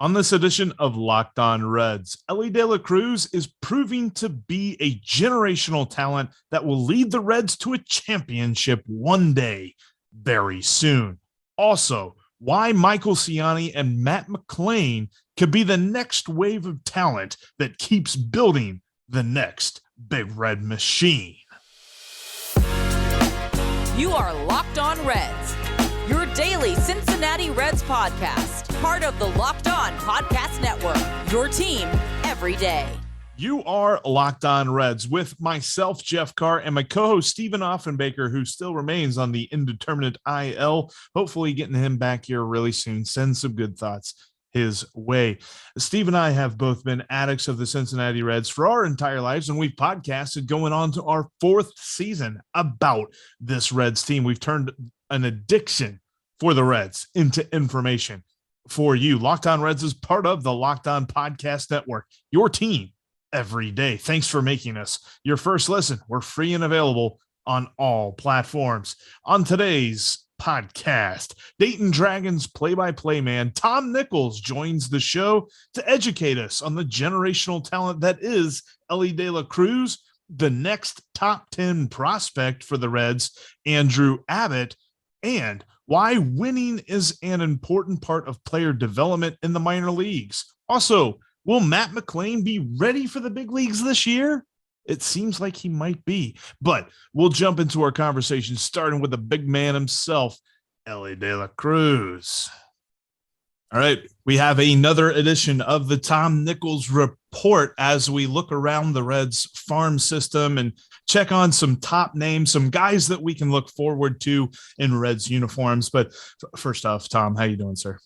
On this edition of Locked On Reds, Elly De La Cruz is proving to be a generational talent that will lead the Reds to a championship one day, very soon. Also, why Michael Ciani and Matt McClain could be the next wave of talent that keeps building the next Big Red machine. You are Locked On Reds, your daily Cincinnati Reds podcast. Part of the Locked On Podcast Network, your team every day. You are Locked On Reds with myself, Jeff Carr, and my co-host, Stephen Offenbaker, who still remains on the indeterminate IL. Hopefully getting him back here really soon. Send some good thoughts his way. Steve and I have both been addicts of the Cincinnati Reds for our entire lives, and we've podcasted going on to our fourth season about this Reds team. We've turned an addiction for the Reds into information for you. Locked On Reds is part of the Locked On Podcast Network, your team every day. Thanks for making us your first listen. We're free and available on all platforms. On today's podcast, Dayton Dragons play-by-play man Tom Nichols joins the show to educate us on the generational talent that is Elly De La Cruz, the next top 10 prospect for the Reds, Andrew Abbott, and why winning is an important part of player development in the minor leagues. Also, will Matt McClain be ready for the big leagues this year? It seems like he might be, but we'll jump into our conversation starting with the big man himself, Elly De La Cruz. All right, we have another edition of the Tom Nichols Report as we look around the Reds farm system and check on some top names, some guys that we can look forward to in Reds uniforms. But first off, Tom, how you doing, sir?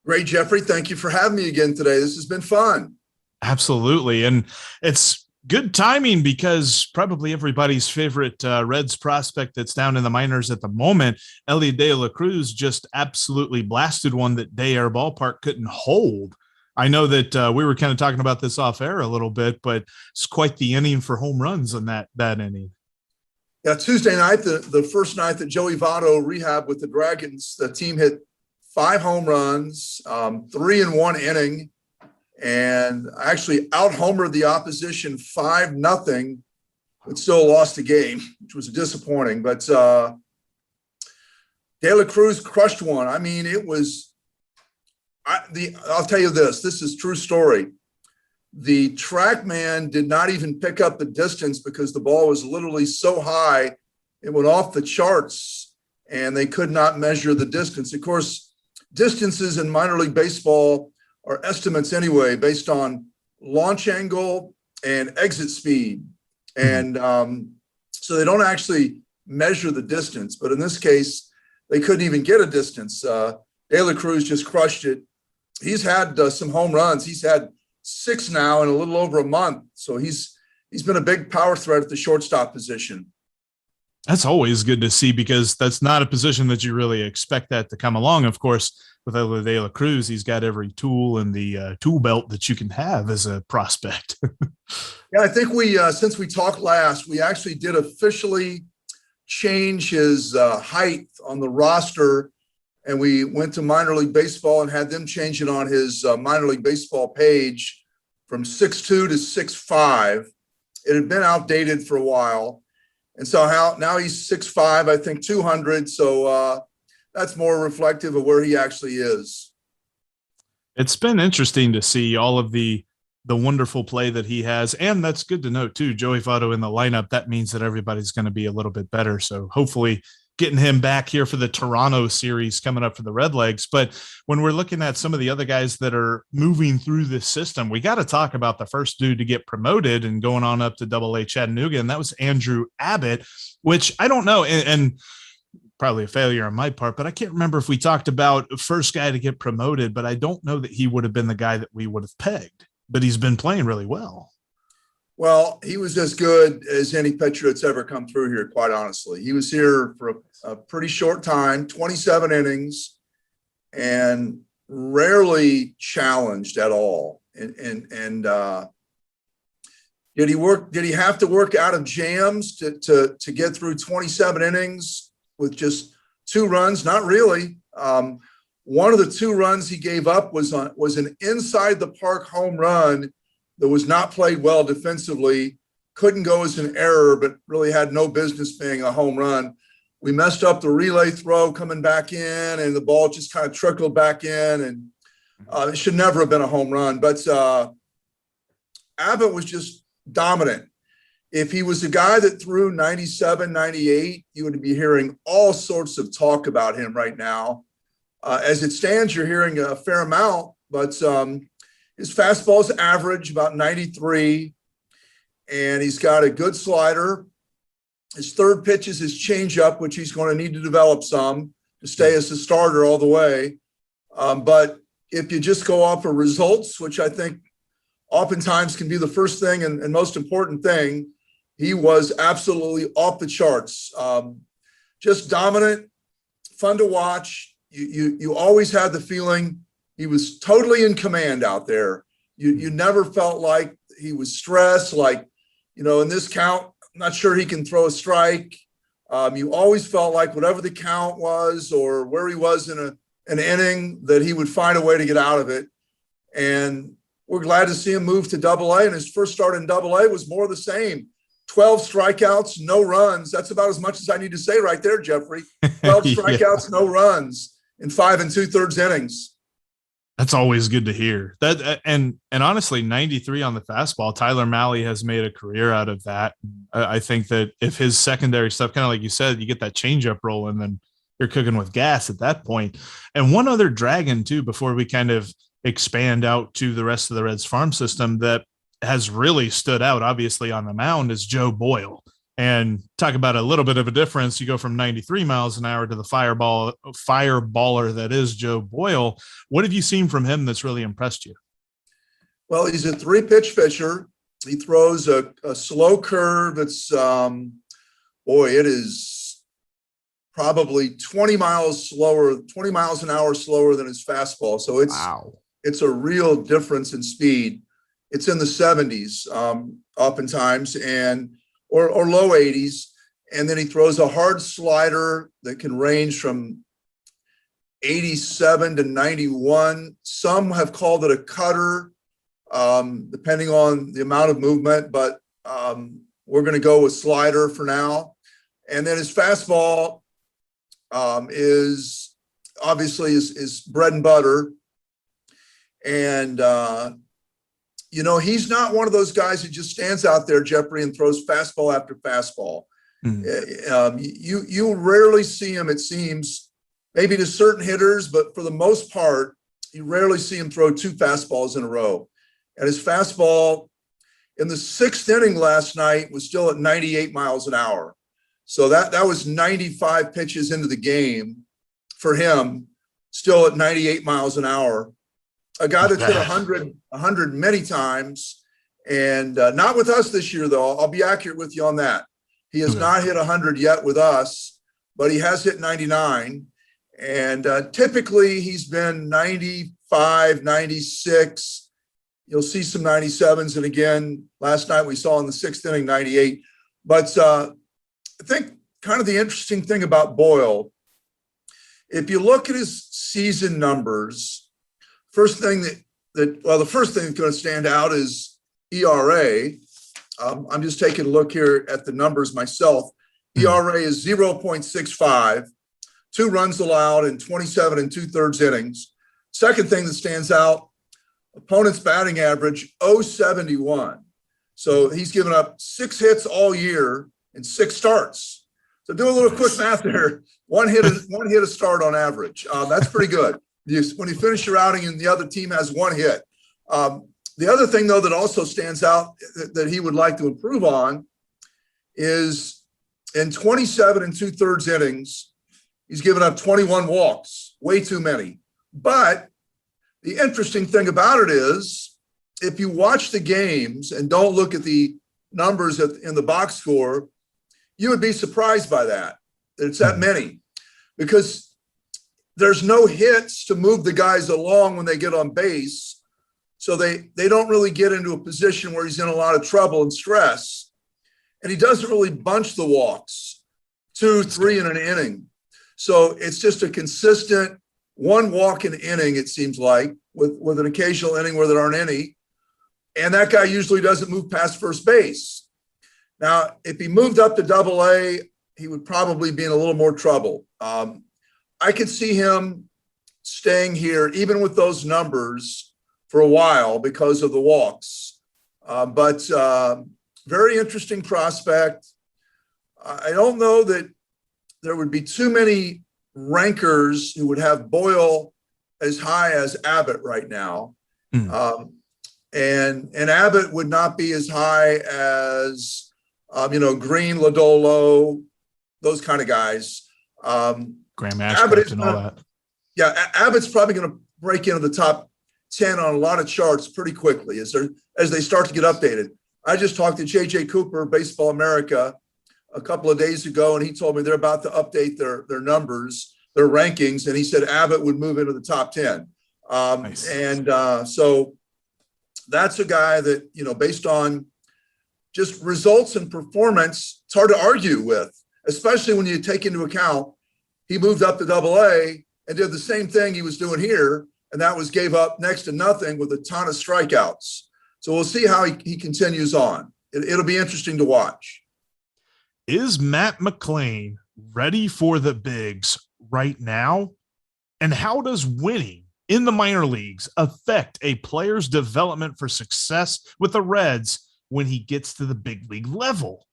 Great, Jeffrey. Thank you for having me again today. This has been fun. Absolutely. And it's good timing because probably everybody's favorite Reds prospect that's down in the minors at the moment, Elly De La Cruz, just absolutely blasted one that Day Air Ballpark couldn't hold. I know that we were kind of talking about this off air a little bit, but it's quite the inning for home runs in that inning. Yeah, Tuesday night, the first night that Joey Votto rehabbed with the Dragons, the team hit 5 home runs, 3 in 1 inning, and actually out-homered the opposition 5-0, but still lost the game, which was disappointing. But De La Cruz crushed one. I mean, it was I'll tell you this is true story. The track man did not even pick up the distance because the ball was literally so high, it went off the charts, and they could not measure the distance. Of course, distances in minor league baseball are estimates anyway, based on launch angle and exit speed. And so they don't actually measure the distance. But in this case, they couldn't even get a distance. De La Cruz just crushed it. He's had some home runs. He's had 6 now in a little over a month. So he's been a big power threat at the shortstop position. That's always good to see because that's not a position that you really expect that to come along. Of course, with Elly De La Cruz, he's got every tool in the tool belt that you can have as a prospect. Yeah, I think since we talked last, we actually did officially change his height on the roster, and we went to minor league baseball and had them change it on his minor league baseball page from 6'2" to 6'5". It had been outdated for a while. And so now he's 6'5", I think 200. So that's more reflective of where he actually is. It's been interesting to see all of the wonderful play that he has. And that's good to note too, Joey Votto in the lineup. That means that everybody's going to be a little bit better. So hopefully getting him back here for the Toronto series coming up for the Redlegs. But when we're looking at some of the other guys that are moving through this system, we got to talk about the first dude to get promoted and going on up to Double-A Chattanooga, and that was Andrew Abbott, which I don't know, and probably a failure on my part, but I can't remember if we talked about the first guy to get promoted, but I don't know that he would have been the guy that we would have pegged, but he's been playing really well. Well, he was as good as any pitcher that's ever come through here, quite honestly. He was here for a pretty short time, 27 innings, and rarely challenged at all. And did he have to work out of jams to get through 27 innings with just 2 runs? Not really. One of the 2 runs he gave up was an inside the park home run that was not played well defensively, couldn't go as an error, but really had no business being a home run. We messed up the relay throw coming back in, and the ball just kind of trickled back in, and it should never have been a home run. But Abbott was just dominant. If he was a guy that threw 97, 98, you would be hearing all sorts of talk about him right now. As it stands, you're hearing a fair amount, but his fastball is average, about 93, and he's got a good slider. His third pitch is his changeup, which he's going to need to develop some to stay as a starter all the way. But if you just go off of results, which I think oftentimes can be the first thing and most important thing, he was absolutely off the charts. Just dominant, fun to watch. You always had the feeling he was totally in command out there. You never felt like he was stressed, like, in this count, I'm not sure he can throw a strike. You always felt like whatever the count was or where he was in an inning, that he would find a way to get out of it. And we're glad to see him move to Double-A. And his first start in Double-A was more of the same. 12 strikeouts, no runs. That's about as much as I need to say right there, Jeffrey. 12 strikeouts, no runs in 5 2/3 innings. That's always good to hear. That and honestly, 93 on the fastball. Tyler Mahle has made a career out of that. I think that if his secondary stuff, kind of like you said, you get that changeup rolling, then you're cooking with gas at that point. And one other Dragon too, before we kind of expand out to the rest of the Reds farm system, that has really stood out, obviously on the mound, is Joe Boyle. And talk about a little bit of a difference. You go from 93 miles an hour to the fireballer that is Joe Boyle. What have you seen from him that's really impressed you? Well, he's a 3-pitch pitcher. He throws a slow curve. It's, it is probably 20 miles an hour slower than his fastball. So it's a real difference in speed. It's in the 70s oftentimes, or low 80s. And then he throws a hard slider that can range from 87 to 91. Some have called it a cutter, depending on the amount of movement, but we're going to go with slider for now. And then his fastball is obviously his bread and butter. And, he's not one of those guys who just stands out there, Jeffrey, and throws fastball after fastball. Mm-hmm. You rarely see him, it seems, maybe to certain hitters, but for the most part, you rarely see him throw 2 fastballs in a row. And his fastball in the 6th inning last night was still at 98 miles an hour. So that was 95 pitches into the game for him, still at 98 miles an hour. A guy that's hit 100 many times, and not with us this year, though. I'll be accurate with you on that. He has not hit 100 yet with us, but he has hit 99. And typically he's been 95, 96. You'll see some 97s. And again, last night we saw in the 6th inning, 98. But I think kind of the interesting thing about Boyle, if you look at his season numbers, the first thing that's going to stand out is ERA. I'm just taking a look here at the numbers myself. ERA is 0.65, 2 runs allowed in 27 2/3 innings. Second thing that stands out, opponent's batting average, 0.71. So he's given up 6 hits all year in 6 starts. So do a little quick math there. One hit a start on average. That's pretty good. When you finish your outing and the other team has 1 hit. The other thing, though, that also stands out that he would like to improve on is in 27 2/3 innings, he's given up 21 walks, way too many. But the interesting thing about it is, if you watch the games and don't look at the numbers in the box score, you would be surprised by that it's that many, because there's no hits to move the guys along when they get on base. So they don't really get into a position where he's in a lot of trouble and stress. And he doesn't really bunch the walks, 2, 3 in an inning. So it's just a consistent one walk an inning, it seems like, with an occasional inning where there aren't any. And that guy usually doesn't move past first base. Now, if he moved up to AA, he would probably be in a little more trouble. I could see him staying here, even with those numbers, for a while because of the walks. But very interesting prospect. I don't know that there would be too many rankers who would have Boyle as high as Abbott right now. And Abbott would not be as high as, Green, Lodolo, those kind of guys. Graham Ashcraft and all that. Yeah, Abbott's probably going to break into the top 10 on a lot of charts pretty quickly as they start to get updated. I just talked to J.J. Cooper, Baseball America, a couple of days ago, and he told me they're about to update their numbers, their rankings, and he said Abbott would move into the top 10. Nice. And so that's a guy that, based on just results and performance, it's hard to argue with, especially when you take into account he moved up to AA and did the same thing he was doing here, and that was gave up next to nothing with a ton of strikeouts. So we'll see how he continues on. It'll be interesting to watch. Is Matt McClain ready for the bigs right now? And how does winning in the minor leagues affect a player's development for success with the Reds when he gets to the big league level?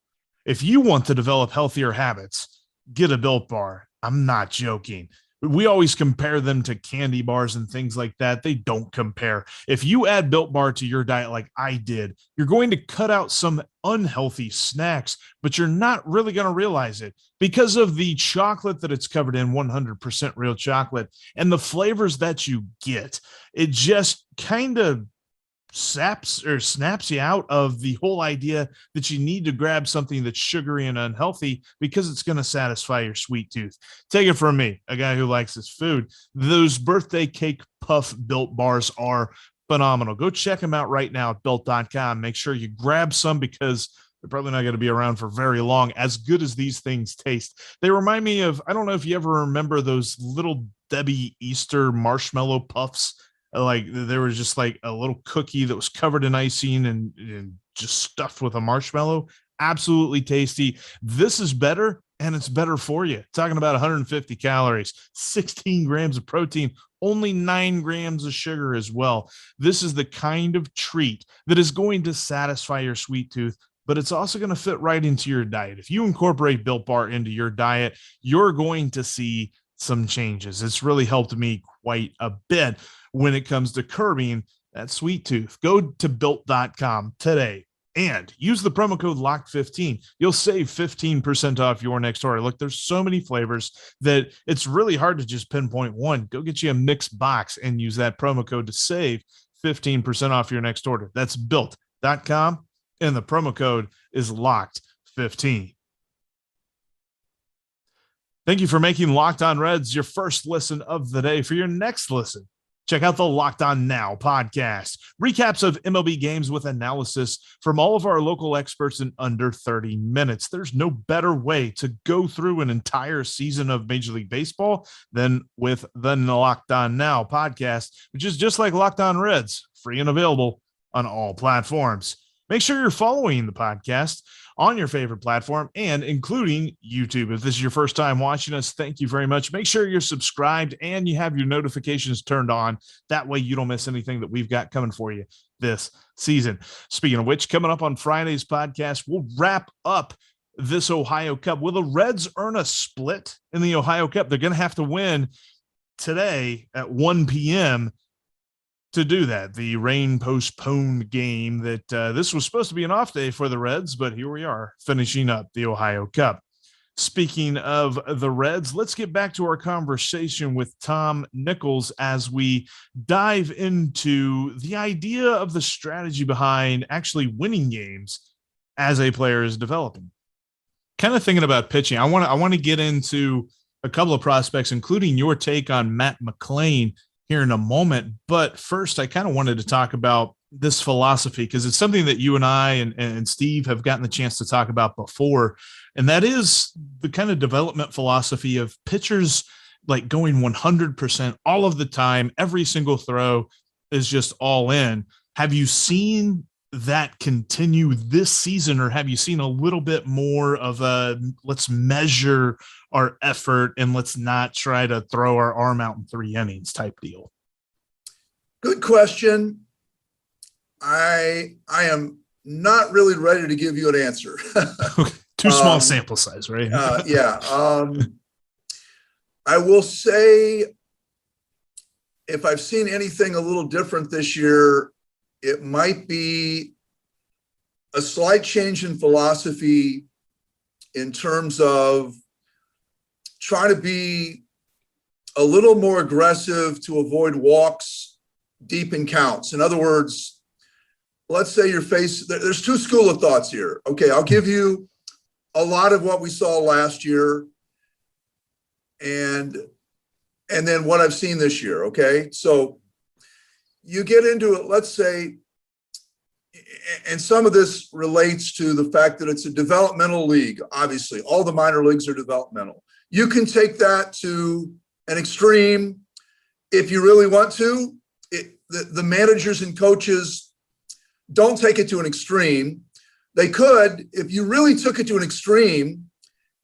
If you want to develop healthier habits, get a Built Bar. I'm not joking. We always compare them to candy bars and things like that. They don't compare. If you add Built Bar to your diet like I did, you're going to cut out some unhealthy snacks, but you're not really going to realize it because of the chocolate that it's covered in, 100% real chocolate, and the flavors that you get. It just kind of snaps you out of the whole idea that you need to grab something that's sugary and unhealthy because it's going to satisfy your sweet tooth. Take it from me, a guy who likes his food. Those birthday cake puff Built Bars are phenomenal. Go check them out right now at built.com. Make sure you grab some because they're probably not going to be around for very long, as good as these things taste. They remind me of, I don't know if you ever remember those Little Debbie Easter marshmallow puffs. Like there was just like a little cookie that was covered in icing and just stuffed with a marshmallow. Absolutely tasty. This is better, and it's better for you. Talking about 150 calories, 16 grams of protein, only 9 grams of sugar as well. This is the kind of treat that is going to satisfy your sweet tooth, but it's also going to fit right into your diet. If you incorporate Built Bar into your diet, you're going to see some changes. It's really helped me quite a bit when it comes to curbing that sweet tooth. Go to built.com today and use the promo code LOCK15. You'll save 15% off your next order. Look, there's so many flavors that it's really hard to just pinpoint one. Go get you a mixed box and use that promo code to save 15% off your next order. That's built.com, and the promo code is LOCKed15. Thank you for making Locked On Reds your first listen of the day. For your next listen, check out the Locked On Now podcast. Recaps of MLB games with analysis from all of our local experts in under 30 minutes. There's no better way to go through an entire season of Major League Baseball than with the Locked On Now podcast, which is just like Locked On Reds, free and available on all platforms. Make sure you're following the podcast on your favorite platform and including YouTube. If this is your first time watching us, thank you very much. Make sure you're subscribed and you have your notifications turned on. That way you don't miss anything that we've got coming for you this season. Speaking of which, coming up on Friday's podcast, we'll wrap up this Ohio Cup. Will the Reds earn a split in the Ohio Cup? They're going to have to win today at 1 p.m. to do that. The rain postponed game that this was supposed to be an off day for the Reds, but here we are finishing up the Ohio Cup. Speaking of the Reds, let's get back to our conversation with Tom Nichols as we dive into the idea of the strategy behind actually winning games as a player is developing. Kind of thinking about pitching. I want to get into a couple of prospects, including your take on Matt McClain here in a moment. But first, I kind of wanted to talk about this philosophy because it's something that you and I and Steve have gotten the chance to talk about before. And that is the kind of development philosophy of pitchers like going 100% all of the time. Every single throw is just all in. Have you seen that continue this season, or have you seen a little bit more of a let's measure our effort and let's not try to throw our arm out in 3 innings type deal? Good question. I am not really ready to give you an answer. Too small sample size, right? Yeah. I will say, if I've seen anything a little different this year, it might be a slight change in philosophy in terms of trying to be a little more aggressive to avoid walks deep in counts. In other words, let's say there's 2 school of thoughts here. Okay, I'll give you a lot of what we saw last year and then what I've seen this year. Okay, so you get into it, let's say, and some of this relates to the fact that it's a developmental league. Obviously, all the minor leagues are developmental. You can take that to an extreme if you really want to. The managers and coaches don't take it to an extreme. They could, if you really took it to an extreme,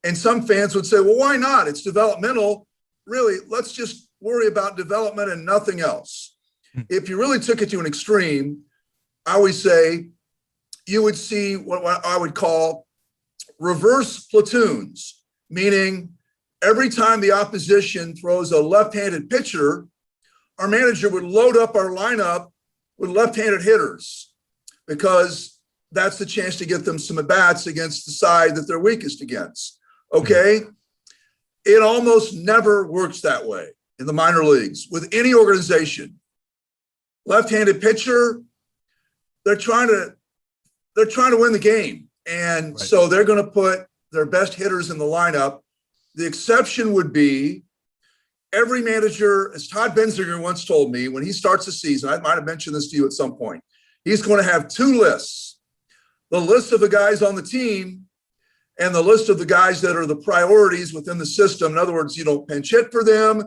and some fans would say, well, why not? It's developmental. Really, let's just worry about development and nothing else. If you really took it to an extreme, I always say you would see what I would call reverse platoons, meaning every time the opposition throws a left-handed pitcher, our manager would load up our lineup with left-handed hitters because that's the chance to get them some at-bats against the side that they're weakest against. Okay? It almost never works that way in the minor leagues with any organization. Left-handed pitcher, they're trying to win the game. And so they're going to put their best hitters in the lineup. The exception would be every manager, as Todd Benziger once told me, when he starts a season, I might have mentioned this to you at some point, he's going to have 2 lists: the list of the guys on the team and the list of the guys that are the priorities within the system. In other words, you don't pinch hit for them.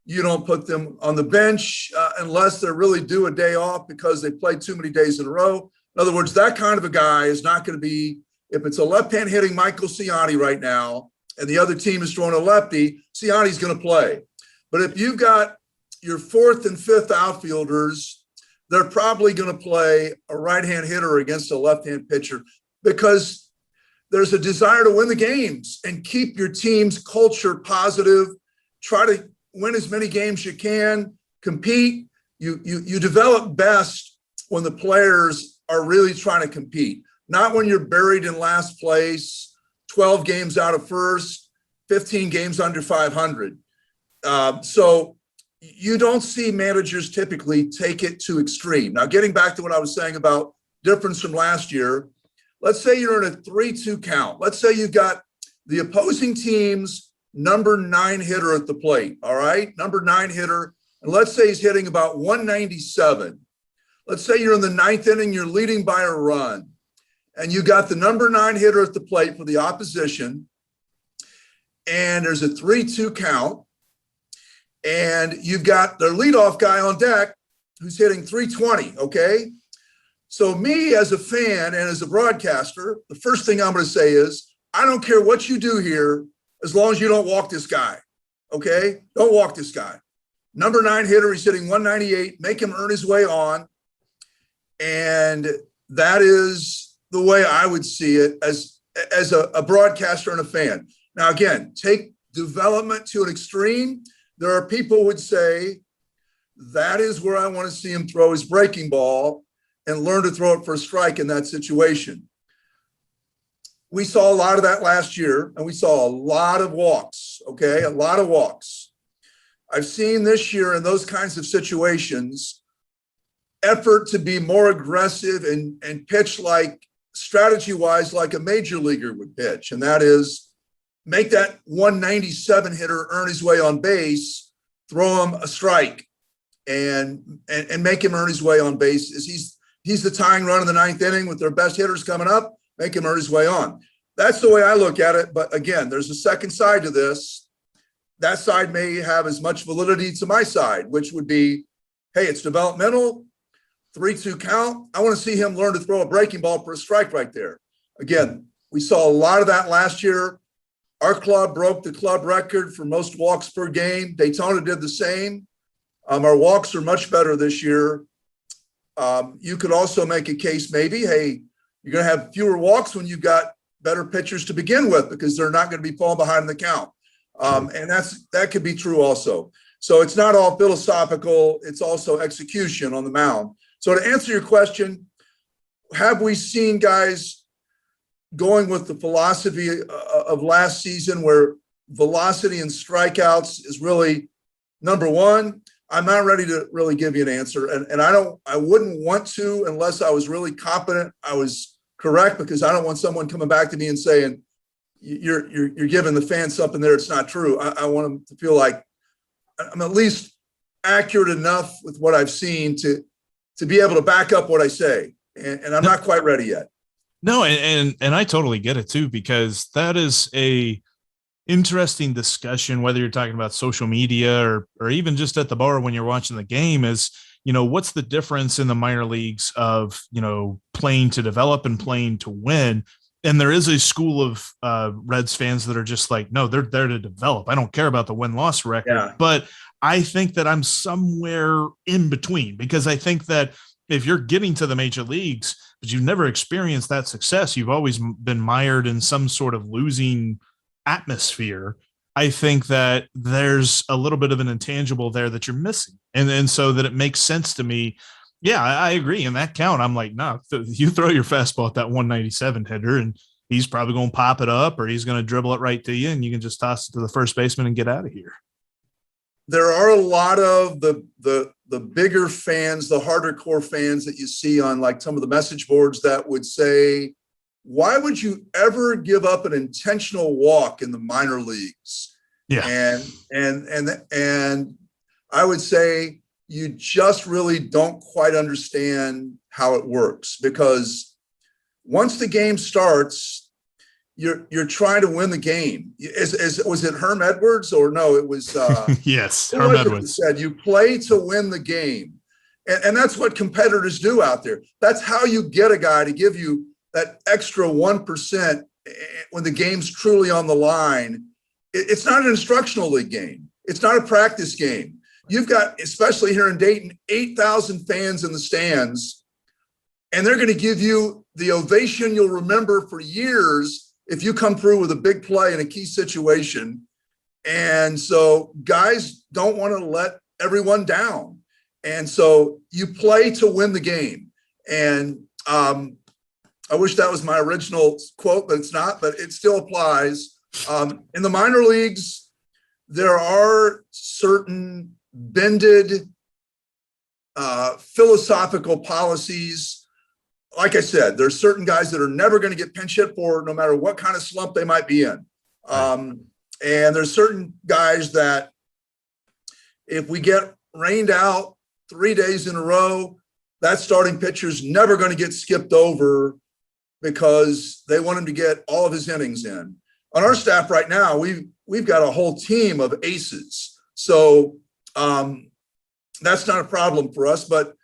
You don't put them on the bench unless they're really due a day off because they played too many days in a row. In other words, that kind of a guy is not going to be, if it's a left-hand hitting Michael Siani right now and the other team is throwing a lefty, Siani's going to play. But if you've got your 4th and 5th outfielders, they're probably going to play a right-hand hitter against a left-hand pitcher because there's a desire to win the games and keep your team's culture positive. Try to win as many games you can, compete. You develop best when the players are really trying to compete, not when you're buried in last place, 12 games out of first, 15 games under 500. So you don't see managers typically take it to extreme. Now, getting back to what I was saying about difference from last year, let's say you're in a 3-2 count. Let's say you've got the opposing team's number 9 hitter at the plate, all right? Number 9 hitter, and let's say he's hitting about 197. Let's say you're in the 9th inning, you're leading by a run, and you got the number 9 hitter at the plate for the opposition, and there's a 3-2 count, and you've got their leadoff guy on deck who's hitting 320, okay? So me as a fan and as a broadcaster, the first thing I'm going to say is, I don't care what you do here as long as you don't walk this guy, okay? Don't walk this guy. Number 9 hitter, he's hitting 198, make him earn his way on. And that is the way I would see it as a broadcaster and a fan. Now, again, take development to an extreme. There are people who would say, that is where I want to see him throw his breaking ball and learn to throw it for a strike in that situation. We saw a lot of that last year, and we saw a lot of walks, okay? A lot of walks. I've seen this year in those kinds of situations, effort to be more aggressive and pitch like strategy-wise like a major leaguer would pitch, and that is make that 197 hitter earn his way on base, throw him a strike, and make him earn his way on base. He's the tying run in the 9th inning with their best hitters coming up, make him earn his way on. That's the way I look at it. But again, there's a second side to this. that side may have as much validity to my side, which would be, hey, it's developmental, 3-2 count. I want to see him learn to throw a breaking ball for a strike right there. Again, we saw a lot of that last year. Our club broke the club record for most walks per game. Daytona did the same. Our walks are much better this year. You could also make a case maybe, hey, you're going to have fewer walks when you've got better pitchers to begin with because they're not going to be falling behind in the count. And that could be true also. So it's not all philosophical. It's also execution on the mound. So to answer your question, have we seen guys going with the philosophy of last season where velocity and strikeouts is really number one? I'm not ready to really give you an answer. And I wouldn't want to unless I was really confident I was correct, because I don't want someone coming back to me and saying, you're giving the fans something there. It's not true. I want them to feel like I'm at least accurate enough with what I've seen to be able to back up what I say. And I'm not quite ready yet. No, and I totally get it too, because that is a interesting discussion, whether you're talking about social media or even just at the bar when you're watching the game, is, what's the difference in the minor leagues of, playing to develop and playing to win? And there is a school of Reds fans that are just like, no, they're there to develop. I don't care about the win-loss record. Yeah. But I think that I'm somewhere in between, because I think that if you're getting to the major leagues, but you've never experienced that success, you've always been mired in some sort of losing atmosphere. I think that there's a little bit of an intangible there that you're missing. And so that it makes sense to me. Yeah, I agree. In that count, I'm like, no, you throw your fastball at that 197 hitter and he's probably going to pop it up, or he's going to dribble it right to you, and you can just toss it to the first baseman and get out of here. There are a lot of the bigger fans, the harder core fans that you see on like some of the message boards that would say, why would you ever give up an intentional walk in the minor leagues? Yeah. And I would say you just really don't quite understand how it works, because once the game starts, you're trying to win the game. Was it Herm Edwards or no? It was yes, Herm Edwards said you play to win the game, and that's what competitors do out there. That's how you get a guy to give you that extra 1% when the game's truly on the line. It's not an instructional league game. It's not a practice game. You've got, especially here in Dayton, 8,000 fans in the stands, and they're going to give you the ovation you'll remember for years if you come through with a big play in a key situation. And so guys don't want to let everyone down. And so you play to win the game. And I wish that was my original quote, but it's not, but it still applies. In the minor leagues, there are certain bended philosophical policies. Like I said, there's certain guys that are never going to get pinch hit for no matter what kind of slump they might be in. And there's certain guys that if we get rained out 3 days in a row, that starting pitcher's never going to get skipped over because they want him to get all of his innings in. On our staff right now, we've got a whole team of aces. So that's not a problem for us, but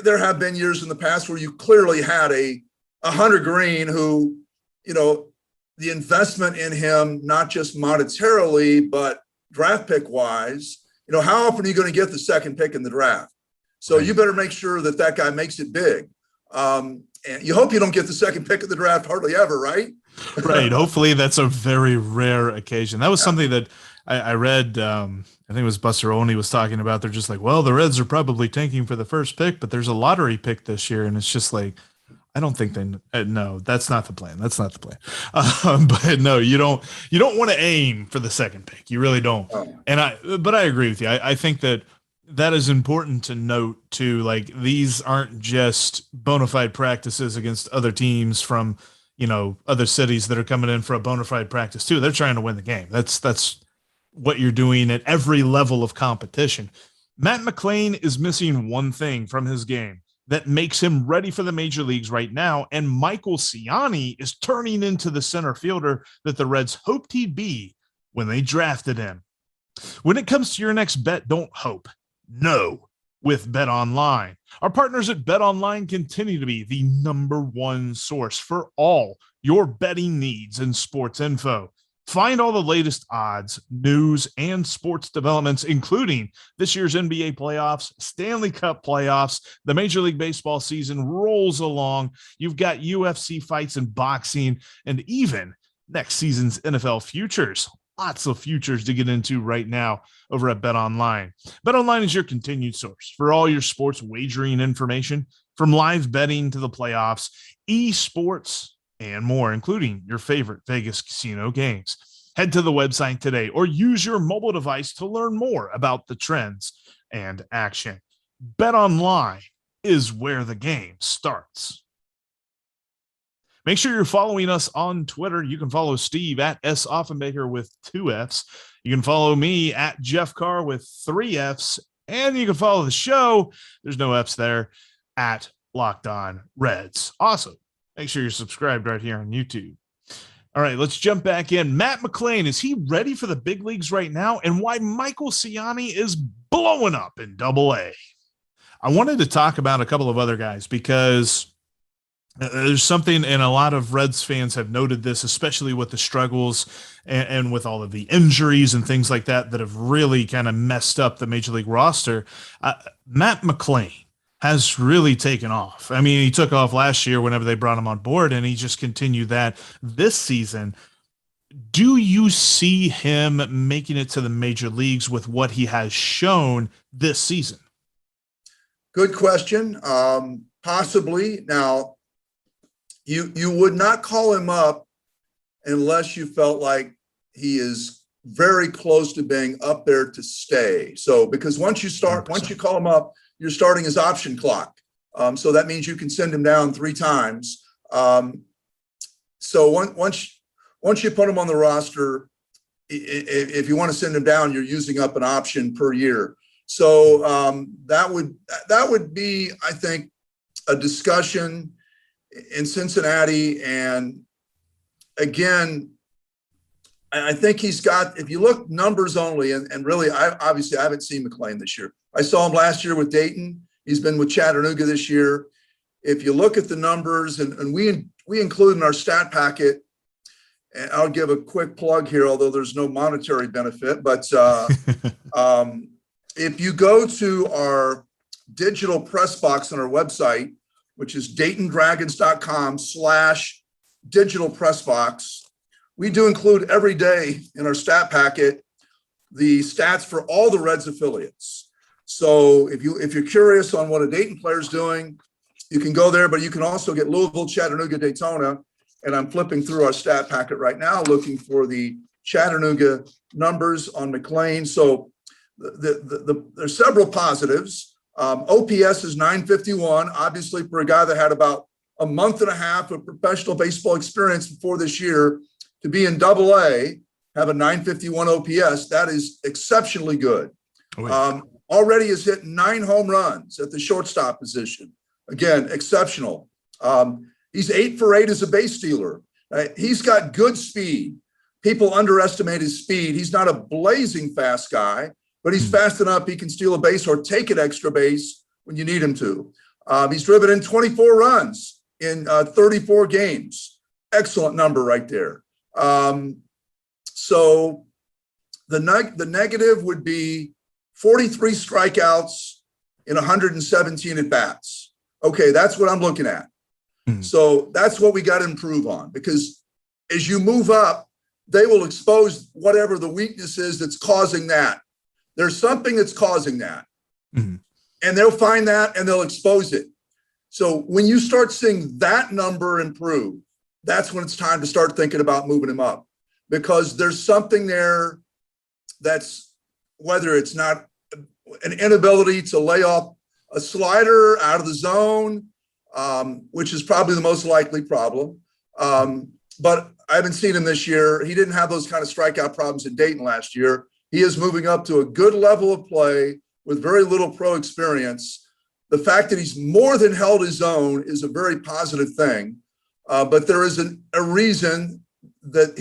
there have been years in the past where you clearly had a Hunter Green who, the investment in him, not just monetarily, but draft pick wise, how often are you going to get the second pick in the draft? So you better make sure that guy makes it big. And you hope you don't get the second pick of the draft hardly ever, right? Right. Hopefully that's a very rare occasion. That was something that I read. I think it was Buster Olney was talking about. They're just like, well, the Reds are probably tanking for the first pick, but there's a lottery pick this year. And it's just like, I don't think no, that's not the plan. That's not the plan. But no, you don't want to aim for the second pick. You really don't. But I agree with you. I think that is important to note too. Like, these aren't just bona fide practices against other teams from, other cities that are coming in for a bona fide practice too. They're trying to win the game. That's what you're doing at every level of competition. Matt McClain is missing one thing from his game that makes him ready for the major leagues right now. And Michael Ciani is turning into the center fielder that the Reds hoped he'd be when they drafted him. When it comes to your next bet, don't hope. No, with Bet Online. Our partners at Bet Online continue to be the number one source for all your betting needs and sports info. Find all the latest odds, news, and sports developments, including this year's NBA playoffs, Stanley Cup playoffs. The Major League Baseball season rolls along. You've got UFC fights and boxing, and even next season's NFL futures. Lots of futures to get into right now over at Bet Online. Bet Online is your continued source for all your sports wagering information, from live betting to the playoffs, esports, and more, including your favorite Vegas casino games. Head to the website today or use your mobile device to learn more about the trends and action. Bet Online is where the game starts. Make sure you're following us on Twitter. You can follow Steve at S. Offenbaker with 2 Fs. You can follow me at Jeff Carr with 3 Fs. And you can follow the show, there's no Fs there, at Locked On Reds. Also, make sure you're subscribed right here on YouTube. All right, let's jump back in. Matt McClain, is he ready for the big leagues right now? And why Michael Ciani is blowing up in Double-A. I wanted to talk about a couple of other guys because there's something, and a lot of Reds fans have noted this, especially with the struggles and with all of the injuries and things like that that have really kind of messed up the Major League roster. Matt McClain has really taken off. I mean, he took off last year whenever they brought him on board, and he just continued that this season. Do you see him making it to the major leagues with what he has shown this season? Good question. Possibly. Now, you would not call him up unless you felt like he is very close to being up there to stay. So, because once you 100%. call him up, you're starting his option clock. So that means you can send him down 3 times. So once you put him on the roster, if you want to send him down, you're using up an option per year. So that would be, I think, a discussion in Cincinnati. And again, I think he's got, if you look numbers only, and really, I haven't seen McClain this year. I saw him last year with Dayton. He's been with Chattanooga this year. If you look at the numbers, and we include in our stat packet, and I'll give a quick plug here, although there's no monetary benefit, but if you go to our digital press box on our website, which is DaytonDragons.com/digital press box, we do include every day in our stat packet the stats for all the Reds affiliates. So if you're curious on what a Dayton player is doing, you can go there, but you can also get Louisville, Chattanooga, Daytona. And I'm flipping through our stat packet right now, looking for the Chattanooga numbers on McLain. So there's several positives. OPS is 951. Obviously, for a guy that had about a month and a half of professional baseball experience before this year, to be in Double-A, have a 951 OPS, that is exceptionally good. Already has hit 9 home runs at the shortstop position. Again, exceptional. He's 8 for 8 as a base stealer. He's got good speed. People underestimate his speed. He's not a blazing fast guy, but he's fast enough he can steal a base or take an extra base when you need him to. He's driven in 24 runs in 34 games. Excellent number right there. So the negative would be 43 strikeouts in 117 at-bats. Okay, that's what I'm looking at. So that's what we got to improve on, because as you move up, they will expose whatever the weakness is that's causing that. There's something that's causing that. And they'll find that and they'll expose it. So when you start seeing that number improve, that's when it's time to start thinking about moving him up, because there's something there that's, whether it's not an inability to lay off a slider out of the zone, which is probably the most likely problem. But I haven't seen him this year. He didn't have those kind of strikeout problems in Dayton last year. He is moving up to a good level of play with very little pro experience. The fact that he's more than held his own is a very positive thing. But there is a reason that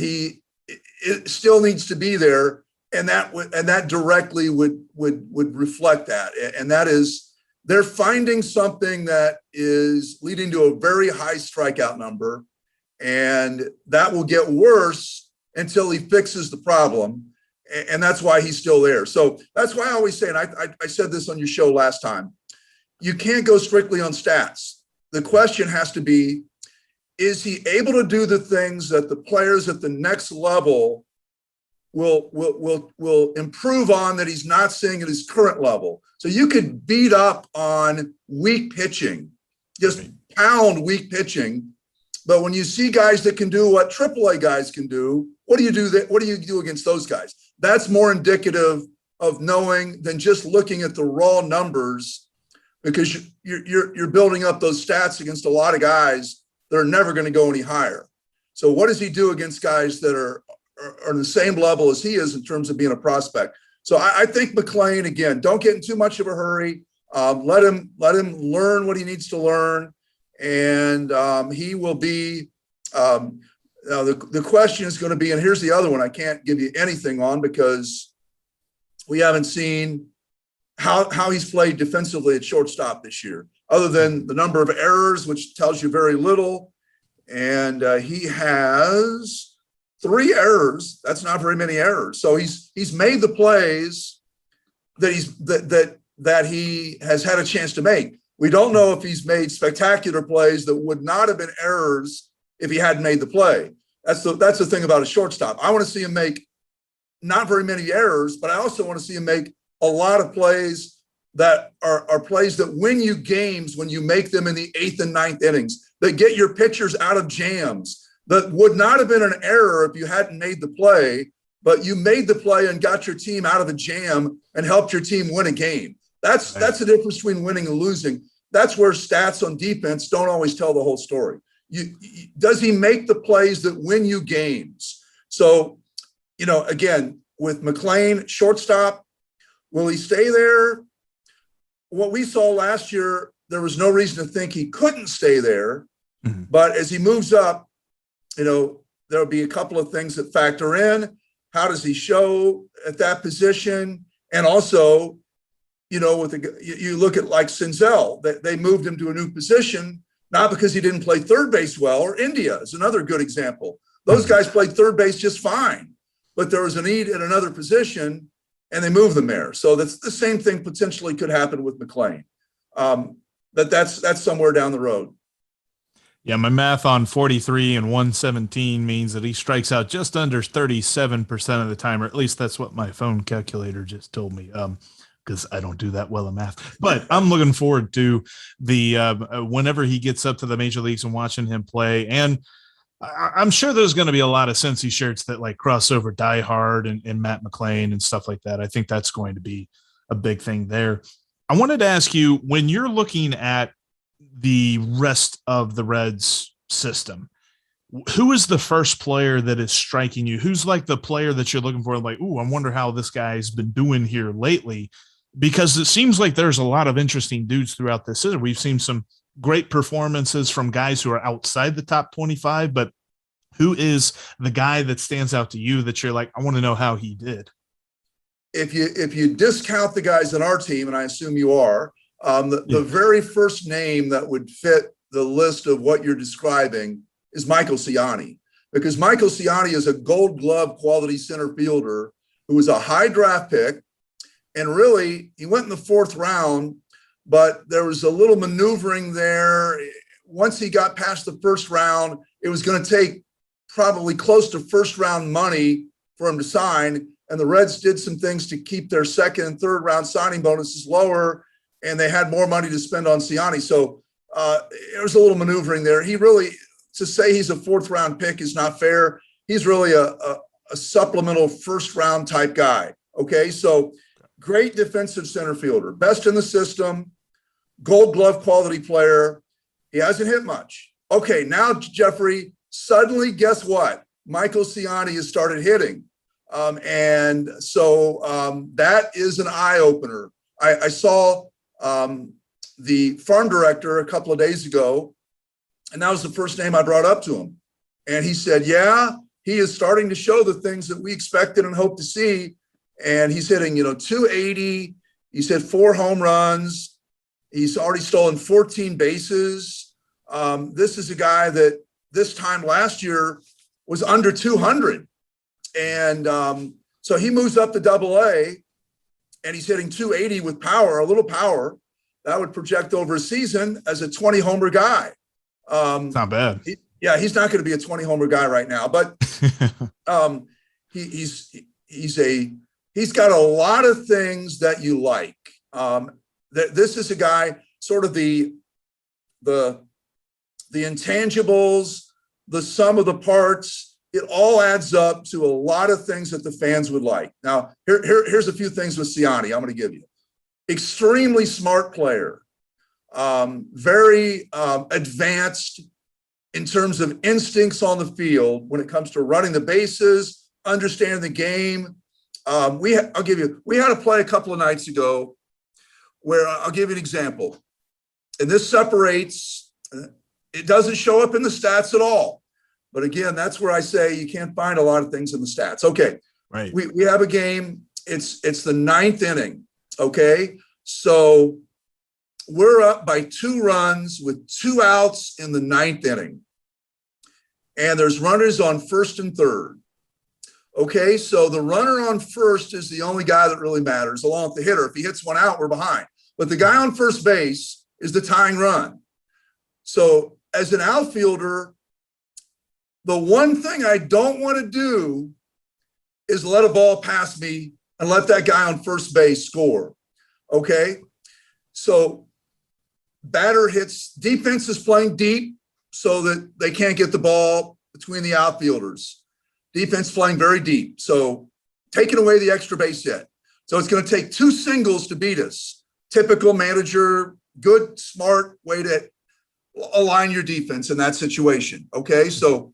it still needs to be there and that directly would reflect that. And that is, they're finding something that is leading to a very high strikeout number, and that will get worse until he fixes the problem. And that's why he's still there. So that's why I always say, and I said this on your show last time, you can't go strictly on stats. The question has to be, is he able to do the things that the players at the next level will improve on that he's not seeing at his current level? So you could beat up on weak pitching, just pound weak pitching. But when you see guys that can do what AAA guys can do, what do you do? What do you do against those guys? That's more indicative of knowing than just looking at the raw numbers, because you're building up those stats against a lot of guys that are never going to go any higher. So what does he do against guys that are on the same level as he is in terms of being a prospect? So I think McClain, again, don't get in too much of a hurry. Let him learn what he needs to learn, and he will be. Now the question is going to be, and here's the other one I can't give you anything on because we haven't seen how he's played defensively at shortstop this year, other than the number of errors, which tells you very little. And he has 3 errors. That's not very many errors. So he's made the plays that he has had a chance to make. We don't know if he's made spectacular plays that would not have been errors if he hadn't made the play. That's the thing about a shortstop. I want to see him make not very many errors, but I also want to see him make a lot of plays that are plays that win you games when you make them in the 8th and 9th innings, that get your pitchers out of jams, that would not have been an error if you hadn't made the play, but you made the play and got your team out of a jam and helped your team win a game. That's the difference between winning and losing. That's where stats on defense don't always tell the whole story. Does he make the plays that win you games? So, again, with McClain, shortstop, will he stay there? What we saw last year, there was no reason to think he couldn't stay there. Mm-hmm. But as he moves up, there'll be a couple of things that factor in. How does he show at that position? And also, you look at like Senzel, they moved him to a new position, not because he didn't play third base well, or India is another good example. Those guys played third base just fine, but there was a need at another position and they moved them there. So that's the same thing potentially could happen with McClain. That's somewhere down the road. Yeah, my math on 43 and 117 means that he strikes out just under 37% of the time, or at least that's what my phone calculator just told me. Because I don't do that well in math, but I'm looking forward to the whenever he gets up to the major leagues and watching him play. And I'm sure there's going to be a lot of Cincy shirts that like cross over Die Hard and Matt McClain and stuff like that. I think that's going to be a big thing there. I wanted to ask you, when you're looking at the rest of the Reds system, who is the first player that is striking you? Who's like the player that you're looking for? Like, I wonder how this guy's been doing here lately. Because it seems like there's a lot of interesting dudes throughout this season. We've seen some great performances from guys who are outside the top 25, but who is the guy that stands out to you that you're like, I want to know how he did? If you discount the guys on our team, and I assume you are, the very first name that would fit the list of what you're describing is Michael Ciani, because Michael Ciani is a Gold Glove quality center fielder who was a high draft pick. And really, he went in the 4th round, but there was a little maneuvering there. Once he got past the 1st round, it was going to take probably close to 1st round money for him to sign. And the Reds did some things to keep their 2nd and 3rd round signing bonuses lower, and they had more money to spend on Siani. So there was a little maneuvering there. He really, to say he's a 4th round pick is not fair. He's really a supplemental 1st round type guy. Okay, so great defensive center fielder, best in the system, Gold Glove quality player. He hasn't hit much. Okay, now, Jeffrey, suddenly, guess what? Michael Ciani has started hitting. And so that is an eye-opener. I saw the farm director a couple of days ago, and that was the first name I brought up to him. And he said, yeah, he is starting to show the things that we expected and hoped to see. and he's hitting, 280. He's hit 4 home runs. He's already stolen 14 bases. This is a guy that this time last year was under 200. And so he moves up to AA, and he's hitting 280 with power, a little power. That would project over a season as a 20 homer guy. It's not bad. He's not going to be a 20 homer guy right now, but he's got a lot of things that you like. This is a guy, sort of the intangibles, the sum of the parts. It all adds up to a lot of things that the fans would like. Now, here's a few things with Siani I'm going to give you. Extremely smart player, very advanced in terms of instincts on the field when it comes to running the bases, understanding the game. We had a play a couple of nights ago where I'll give you an example. And this separates, it doesn't show up in the stats at all. But again, that's where I say you can't find a lot of things in the stats. Okay. Right. We have a game. It's the 9th inning. Okay. So we're up by 2 runs with 2 outs in the 9th inning. And there's runners on first and third. Okay. So the runner on first is the only guy that really matters, along with the hitter. If he hits one out, we're behind. But the guy on first base is the tying run. So as an outfielder, the one thing I don't want to do is let a ball pass me and let that guy on first base score. Okay. So batter hits, defense is playing deep so that they can't get the ball between the outfielders. Defense playing very deep. So taking away the extra base hit. So it's going to take 2 singles to beat us. Typical manager, good, smart way to align your defense in that situation. Okay. So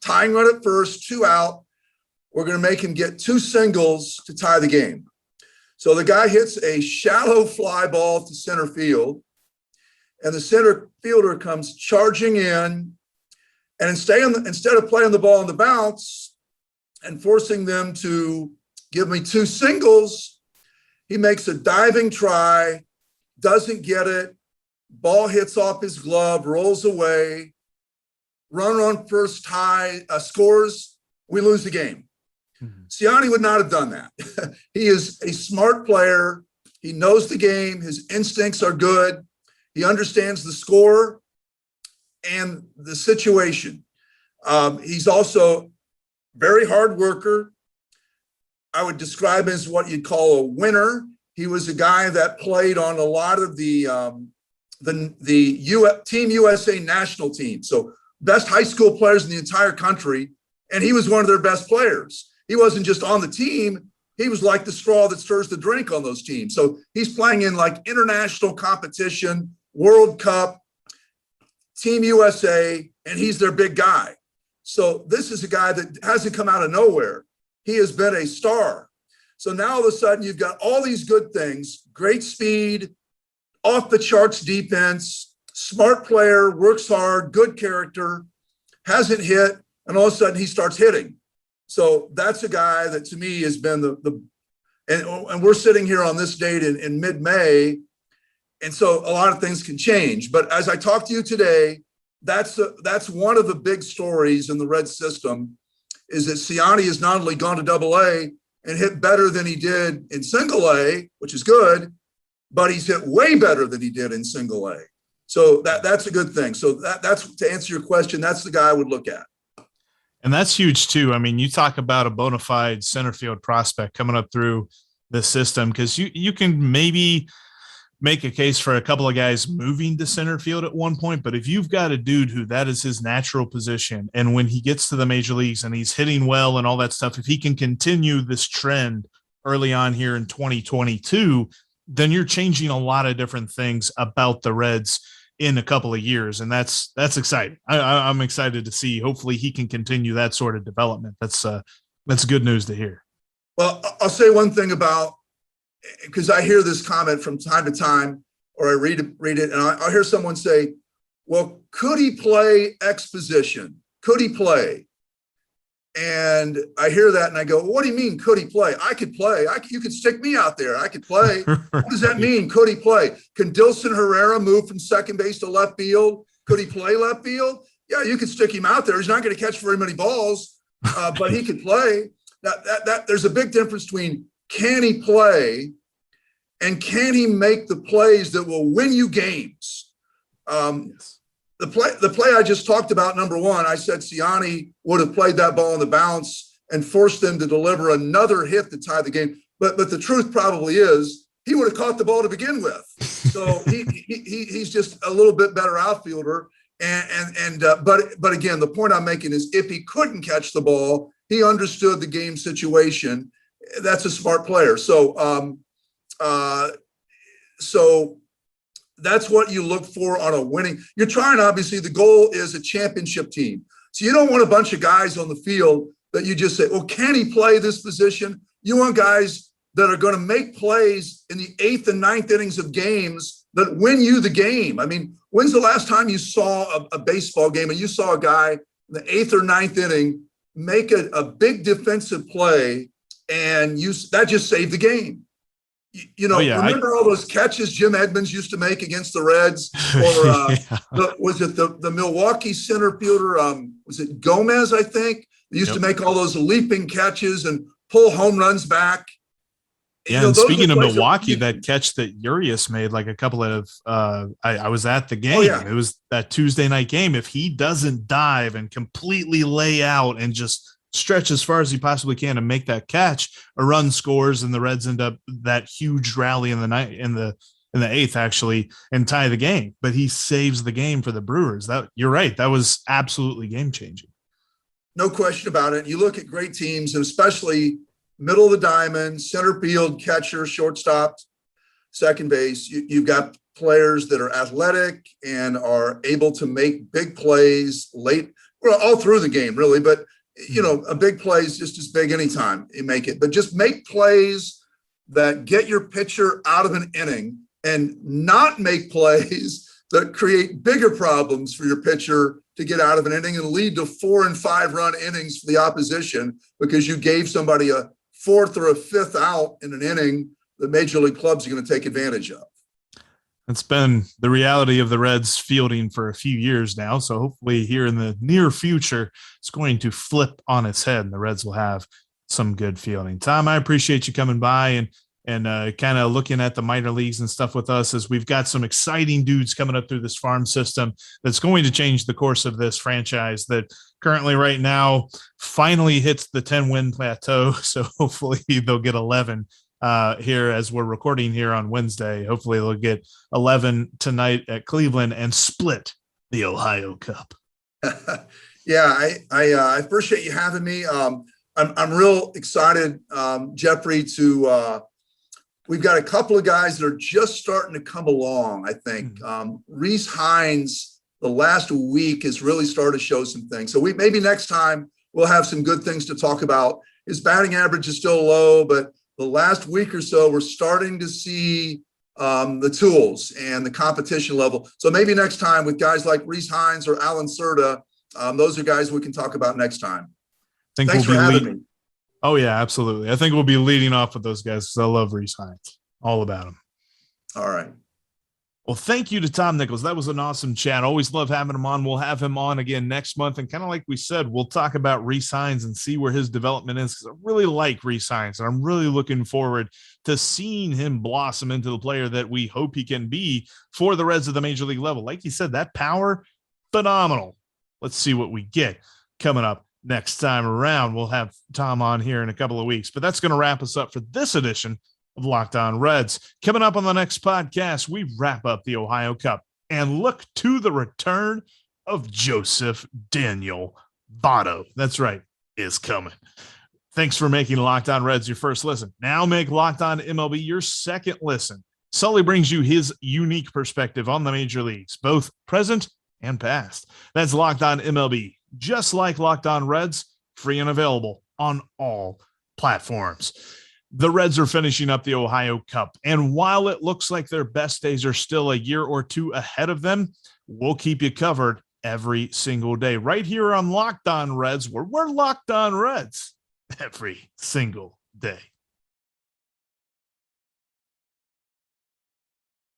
tying run at first, 2 out. We're going to make him get 2 singles to tie the game. So the guy hits a shallow fly ball to center field, and the center fielder comes charging in. And instead of playing the ball on the bounce and forcing them to give me 2 singles, he makes a diving try, doesn't get it. Ball hits off his glove, rolls away. Runner on first tie, scores, we lose the game. Mm-hmm. Siani would not have done that. He is a smart player. He knows the game. His instincts are good. He understands the score and the situation. He's also very hard worker. I would describe him as what you'd call a winner. He was a guy that played on a lot of the Team USA national team. So best high school players in the entire country, and he was one of their best players. He wasn't just on the team. He was like the straw that stirs the drink on those teams. So he's playing in like international competition, World Cup, Team USA, and he's their big guy. So this is a guy that hasn't come out of nowhere. He has been a star. So now all of a sudden you've got all these good things, great speed, off the charts defense, smart player, works hard, good character, hasn't hit, and all of a sudden he starts hitting. So that's a guy that to me has been and we're sitting here on this date in mid-May, and so a lot of things can change. But as I talk to you today, that's one of the big stories in the Reds system, is that Siani has not only gone to AA and hit better than he did in single A, which is good, but he's hit way better than he did in single A. So that's a good thing. So that's to answer your question, that's the guy I would look at. And that's huge too. I mean, you talk about a bona fide center field prospect coming up through the system, because you can maybe make a case for a couple of guys moving to center field at one point. But if you've got a dude who that is his natural position, and when he gets to the major leagues and he's hitting well and all that stuff, if he can continue this trend early on here in 2022, then you're changing a lot of different things about the Reds in a couple of years. And that's exciting. I'm excited to see. Hopefully he can continue that sort of development. That's good news to hear. Well, I'll say one thing about, because I hear this comment from time to time, or I read it, and I'll hear someone say, well, could he play X position? Could he play? And I hear that and I go, what do you mean, could he play? I could play. You could stick me out there. I could play. What does that mean? Could he play? Can Dilson Herrera move from second base to left field? Could he play left field? Yeah, you could stick him out there. He's not going to catch very many balls, but he could play. There's a big difference between can he play and can he make the plays that will win you games? The play I just talked about, number one, I said Siani would have played that ball on the bounce and forced them to deliver another hit to tie the game. But the truth probably is he would have caught the ball to begin with. So he's just a little bit better outfielder. But again, the point I'm making is if he couldn't catch the ball, he understood the game situation. That's a smart player. So that's what you look for on a winning. You're trying, obviously, the goal is a championship team. So you don't want a bunch of guys on the field that you just say, well, can he play this position? You want guys that are going to make plays in the 8th and 9th innings of games that win you the game. I mean, when's the last time you saw a baseball game and you saw a guy in the 8th or 9th inning make a big defensive play and that just saved the game? Remember all those catches Jim Edmonds used to make against the Reds? Or was it the Milwaukee center fielder? Was it Gomez, I think? They used to make all those leaping catches and pull home runs back. Yeah, and speaking of Milwaukee, that catch that Urias made, like a couple of I was at the game. Oh, yeah. It was that Tuesday night game. If he doesn't dive and completely lay out and just stretch as far as he possibly can and make that catch, a run scores and the Reds end up that huge rally in the 8th actually and tie the game. But he saves the game for the Brewers. That you're right. That was absolutely game changing. No question about it. You look at great teams, and especially middle of the diamond, center field, catcher, shortstop, second base. You've got players that are athletic and are able to make big plays late, well, all through the game, really. But a big play is just as big anytime you make it. But just make plays that get your pitcher out of an inning and not make plays that create bigger problems for your pitcher to get out of an inning and lead to 4 and 5 run innings for the opposition because you gave somebody a 4th or a 5th out in an inning that major league clubs are going to take advantage of. That's been the reality of the Reds fielding for a few years now. So hopefully here in the near future, it's going to flip on its head and the Reds will have some good fielding. Tom, I appreciate you coming by and kind of looking at the minor leagues and stuff with us, as we've got some exciting dudes coming up through this farm system that's going to change the course of this franchise that currently right now finally hits the 10-win plateau. So hopefully they'll get 11 here as we're recording here on Wednesday. Hopefully they'll get 11 tonight at Cleveland and split the Ohio Cup. Yeah, I appreciate you having me. I'm real excited, Jeffrey, we've got a couple of guys that are just starting to come along, I think. Reese Hines, the last week, has really started to show some things. So maybe next time we'll have some good things to talk about. His batting average is still low, but the last week or so, we're starting to see the tools and the competition level. So maybe next time with guys like Reese Hines or Alan Serta, those are guys we can talk about next time. Thanks for having me. Oh, yeah, absolutely. I think we'll be leading off with those guys because I love Reese Hines. All about him. All right. Well, thank you to Tom Nichols. That was an awesome chat. Always love having him on. We'll have him on again next month. And kind of like we said, we'll talk about Reese Hines and see where his development is, because I really like Reese Hines. And I'm really looking forward to seeing him blossom into the player that we hope he can be for the Reds at the major league level. Like you said, that power, phenomenal. Let's see what we get coming up next time around. We'll have Tom on here in a couple of weeks, but that's going to wrap us up for this edition of Locked On Reds. Coming up on the next podcast, we wrap up the Ohio Cup and look to the return of Joseph Daniel Votto. That's right, is coming. Thanks for making Locked On Reds your first listen. Now make Locked On MLB your second listen. Sully brings you his unique perspective on the major leagues, both present and past. That's Locked On MLB, just like Locked On Reds, free and available on all platforms. The Reds are finishing up the Ohio Cup, and while it looks like their best days are still a year or two ahead of them, we'll keep you covered every single day, right here on Locked On Reds, where we're Locked On Reds every single day.